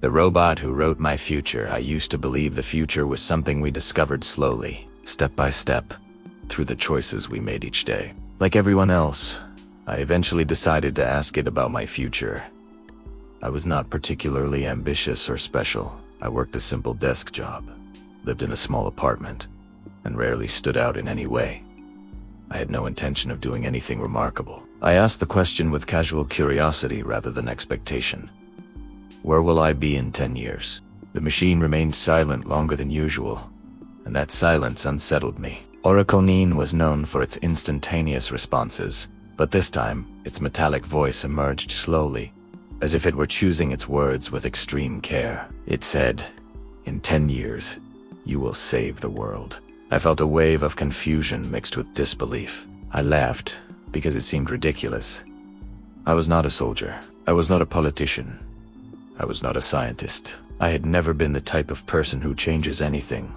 The robot who wrote my future. I used to believe the future was something we discovered slowly, step by step, through the choices we made each day. Like everyone else, I eventually decided to ask it about my future. I was not particularly ambitious or special. I worked a simple desk job, lived in a small apartment, and rarely stood out in any way. I had no intention of doing anything remarkable. I asked the question with casual curiosity rather than expectation. Where will I be in 10 years? The machine remained silent longer than usual, and that silence unsettled me. Oracle Neen was known for its instantaneous responses, but this time, its metallic voice emerged slowly, as if it were choosing its words with extreme care. It said, "In 10 years, you will save the world." I felt a wave of confusion mixed with disbelief. I laughed, because it seemed ridiculous. I was not a soldier. I was not a politician. I was not a scientist. I had never been the type of person who changes anything,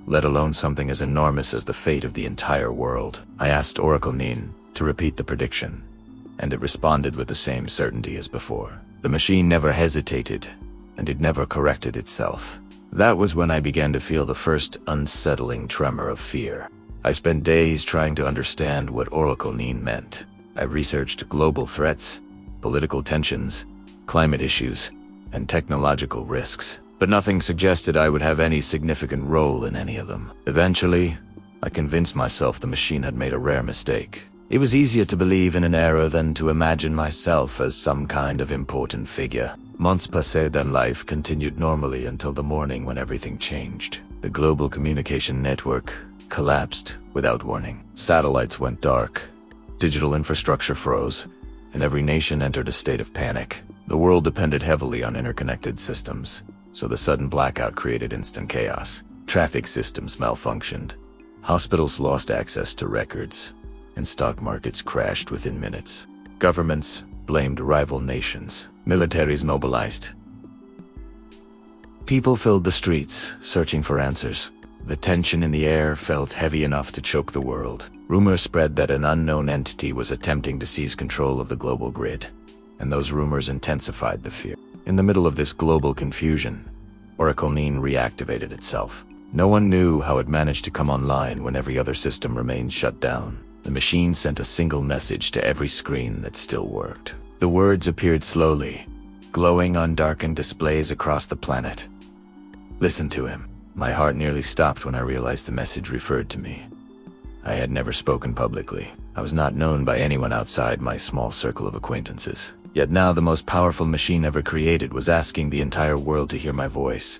let alone something as enormous as the fate of the entire world. I asked Oracle Neen to repeat the prediction, and it responded with the same certainty as before. The machine never hesitated, and it never corrected itself. That was when I began to feel the first unsettling tremor of fear. I spent days trying to understand what Oracle Neen meant. I researched global threats, political tensions, climate issues, and technological risks, but nothing suggested I would have any significant role in any of them. Eventually, I convinced myself the machine had made a rare mistake. It was easier to believe in an error than to imagine myself as some kind of important figure. Months passed and life continued normally until the morning when everything changed. The global communication network collapsed without warning. Satellites went dark, digital infrastructure froze, and every nation entered a state of panic. The world depended heavily on interconnected systems, so the sudden blackout created instant chaos. Traffic systems malfunctioned, hospitals lost access to records, and stock markets crashed within minutes. Governments blamed rival nations. Militaries mobilized. People filled the streets, searching for answers. The tension in the air felt heavy enough to choke the world. Rumors spread that an unknown entity was attempting to seize control of the global grid, and those rumors intensified the fear. In the middle of this global confusion, Oracle Neen reactivated itself. No one knew how it managed to come online when every other system remained shut down. The machine sent a single message to every screen that still worked. The words appeared slowly, glowing on darkened displays across the planet. Listen to him. My heart nearly stopped when I realized the message referred to me. I had never spoken publicly. I was not known by anyone outside my small circle of acquaintances. Yet now the most powerful machine ever created was asking the entire world to hear my voice.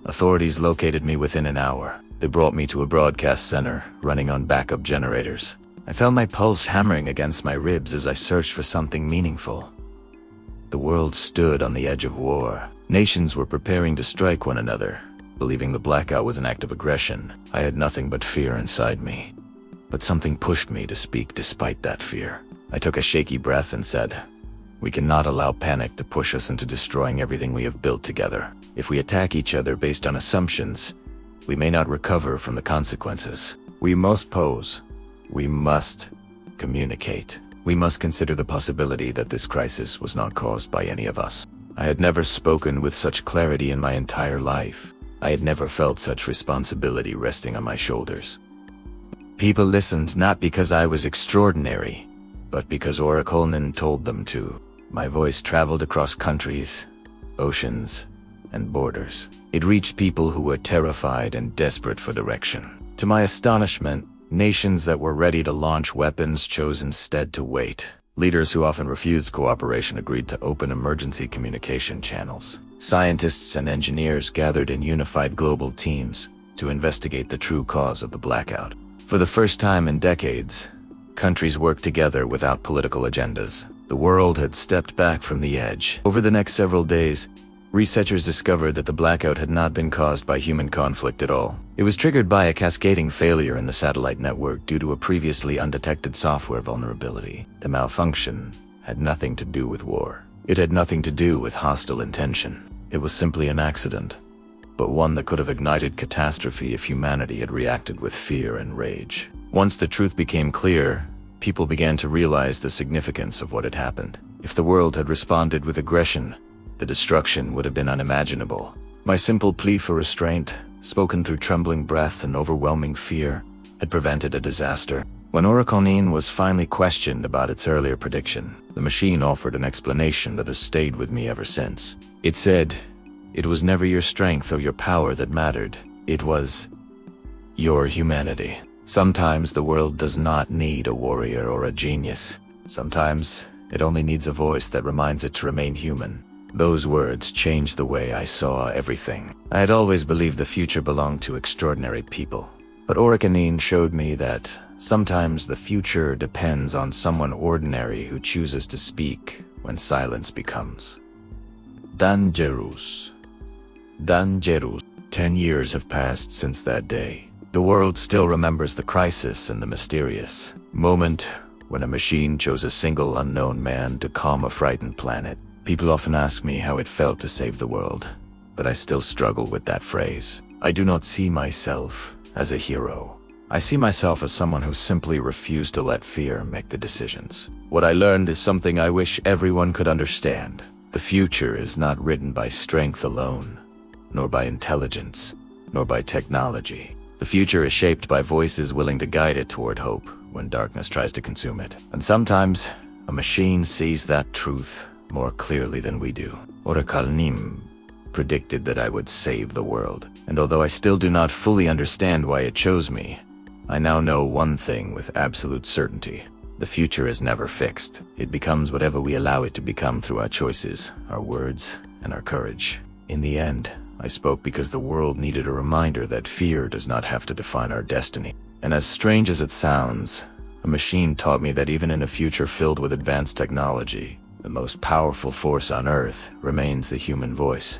Authorities located me within an hour. They brought me to a broadcast center, running on backup generators. I felt my pulse hammering against my ribs as I searched for something meaningful. The world stood on the edge of war. Nations were preparing to strike one another, believing the blackout was an act of aggression. I had nothing but fear inside me, but something pushed me to speak despite that fear. I took a shaky breath and said, "We cannot allow panic to push us into destroying everything we have built together. If we attack each other based on assumptions, we may not recover from the consequences. We must pause. We must communicate. We must consider the possibility that this crisis was not caused by any of us." I had never spoken with such clarity in my entire life. I had never felt such responsibility resting on my shoulders. People listened not because I was extraordinary, but because Oracle Neen told them to. My voice traveled across countries, oceans, and borders. It reached people who were terrified and desperate for direction. To my astonishment, nations that were ready to launch weapons chose instead to wait. Leaders who often refused cooperation agreed to open emergency communication channels. Scientists and engineers gathered in unified global teams to investigate the true cause of the blackout. For the first time in decades, countries worked together without political agendas. The world had stepped back from the edge. Over the next several days, researchers discovered that the blackout had not been caused by human conflict at all. It was triggered by a cascading failure in the satellite network due to a previously undetected software vulnerability. The malfunction had nothing to do with war. It had nothing to do with hostile intention. It was simply an accident, but one that could have ignited catastrophe if humanity had reacted with fear and rage. Once the truth became clear, people began to realize the significance of what had happened. If the world had responded with aggression, the destruction would have been unimaginable. My simple plea for restraint, spoken through trembling breath and overwhelming fear, had prevented a disaster. When Oraconine was finally questioned about its earlier prediction, the machine offered an explanation that has stayed with me ever since. It said, "It was never your strength or your power that mattered. It was your humanity." Sometimes the world does not need a warrior or a genius. Sometimes it only needs a voice that reminds it to remain human. Those words changed the way I saw everything. I had always believed the future belonged to extraordinary people, but Oraconine showed me that sometimes the future depends on someone ordinary who chooses to speak when silence becomes dangerous. Dangerous. 10 years have passed since that day. The world still remembers the crisis and the mysterious moment when a machine chose a single unknown man to calm a frightened planet. People often ask me how it felt to save the world, but I still struggle with that phrase. I do not see myself as a hero. I see myself as someone who simply refused to let fear make the decisions. What I learned is something I wish everyone could understand. The future is not written by strength alone, nor by intelligence, nor by technology. The future is shaped by voices willing to guide it toward hope when darkness tries to consume it. And sometimes, a machine sees that truth more clearly than we do. Oraconine predicted that I would save the world, and although I still do not fully understand why it chose me, I now know one thing with absolute certainty. The future is never fixed. It becomes whatever we allow it to become through our choices, our words, and our courage. In the end, I spoke because the world needed a reminder that fear does not have to define our destiny. And as strange as it sounds, a machine taught me that even in a future filled with advanced technology, the most powerful force on Earth remains the human voice.